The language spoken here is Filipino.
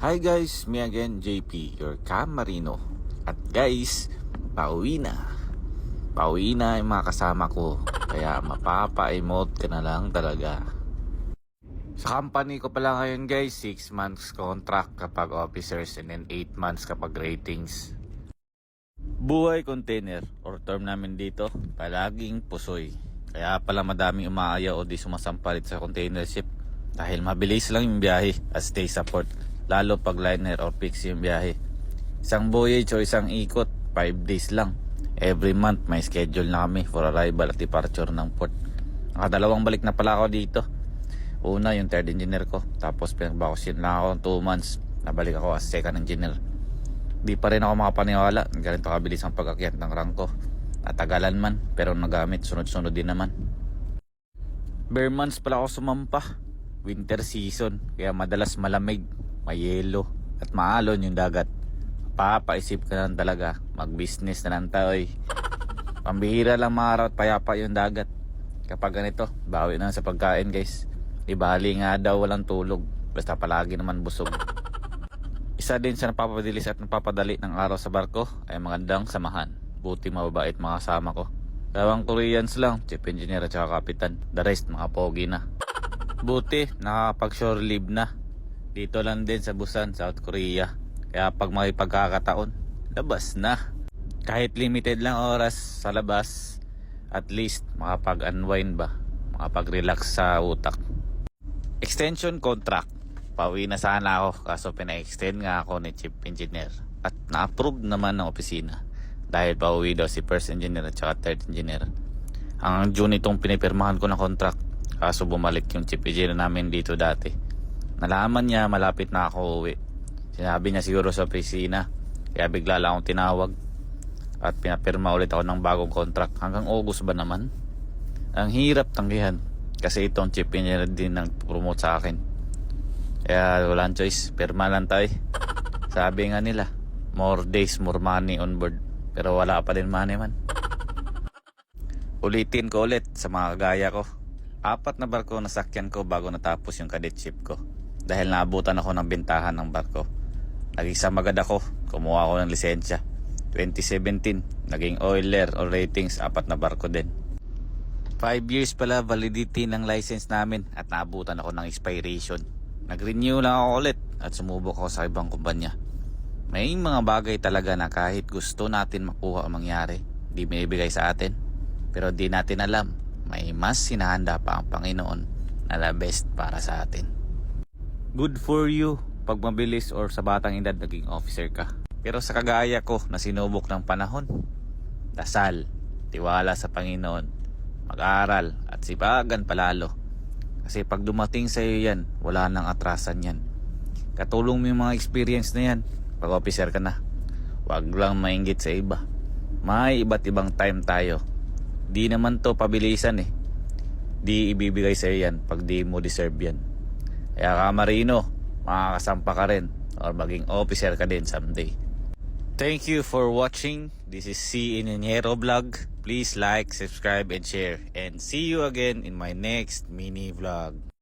Hi guys, me again, JP, your Cam Marino. At guys, pauwi na. Pauwi na yung mga kasama ko. Kaya mapapa-emote ka na lang talaga. Sa company ko pala ngayon guys, 6 months contract kapag officers and then 8 months kapag ratings. Buhay container or term namin dito, palaging pusoy. Kaya pala madaming umaayaw o di sumasampalit sa container ship. Dahil mabilis lang yung biyahe as stay support. Lalo pag liner or fix yung biyahe. Isang voyage o isang ikot, 5 days lang. Every month may schedule na kami for arrival at departure ng port. Nakadalawang balik na pala ako dito. Una yung third engineer ko. Tapos pinagbakusin lang ako 2 months. Nabalik ako as second engineer. Di pa rin ako makapaniwala. Ganito kabilis ang pag-akyat ng rank ko. Natagalan man pero nagamit sunod-sunod din naman. Bare months pala ako sumampa. Winter season kaya madalas malamig, mayelo at maalon yung dagat. Papaisip ka lang talaga, mag-business na lang tayo eh. Pambihira lang maaraw at payapa yung dagat. Kapag ganito, bawi na sa pagkain guys. Ibali nga daw walang tulog, basta palagi naman busog. Isa din sa napapadilis at napapadali ng araw sa barko ay magandang samahan. Buti mababait mga kasama ko. Dalawang Koreans lang, chief engineer at saka kapitan. The rest mga pogi na. Buti nakapag shore leave na. Dito lang din sa Busan, South Korea. Kaya pag may pagkakataon, labas na. Kahit limited lang oras sa labas, at least makapag-unwind ba, makapag-relax sa utak. Extension contract. Pauwi na sana ako kaso pina-extend nga ako ni chief engineer. At na-approve naman ng opisina. Dahil pauwi daw si first engineer at saka third engineer. Ang June itong pinipirmahan ko na contract. Kaso bumalik yung chief engineer namin dito dati. Nalaman niya malapit na ako uwi. Sinabi niya siguro sa opisina. Kaya bigla lang akong tinawag. At pinapirma ulit ako ng bagong contract. Hanggang August ba naman? Ang hirap tanggihan. Kasi itong chief engineer din nag-promote sa akin. Kaya walang choice. Pirma lang tayo. Sabi nga nila, more days, more money on board. Pero wala pa din money man. Ulitin ko ulit sa mga kagaya ko. 4 na barko na sakyan ko bago natapos yung cadetship ko. Dahil naabutan ako ng bintahan ng barko. Nag-exam agad ako. Kumuha ako ng lisensya. 2017, naging oiler or ratings, 4 na barko din. 5 years pala validity ng license namin at naabutan ako ng expiration. Nag-renew lang ako ulit at sumubok ako sa ibang kumpanya. May mga bagay talaga na kahit gusto natin makuha ang mangyari, di binibigay sa atin. Pero di natin alam. May mas sinahanda pa ang Panginoon na the best para sa atin. Good for you pag mabilis or sa batang edad naging officer ka. Pero sa kagaya ko na sinubok ng panahon, dasal, tiwala sa Panginoon, mag-aral at sipagan palalo. Kasi pag dumating sa iyo yan, wala nang atrasan yan. Katulong mo yung mga experience na yan pag officer ka na. Huwag lang mainggit sa iba. May iba't ibang time tayo. Di naman to pabilisan eh. Di ibibigay sa iyo yan pag di mo deserve yan. Kaya ka Marino, makakasampa ka rin or maging officer ka din someday. Thank you for watching. This is C. Ineniero Vlog. Please like, subscribe, and share. And see you again in my next mini vlog.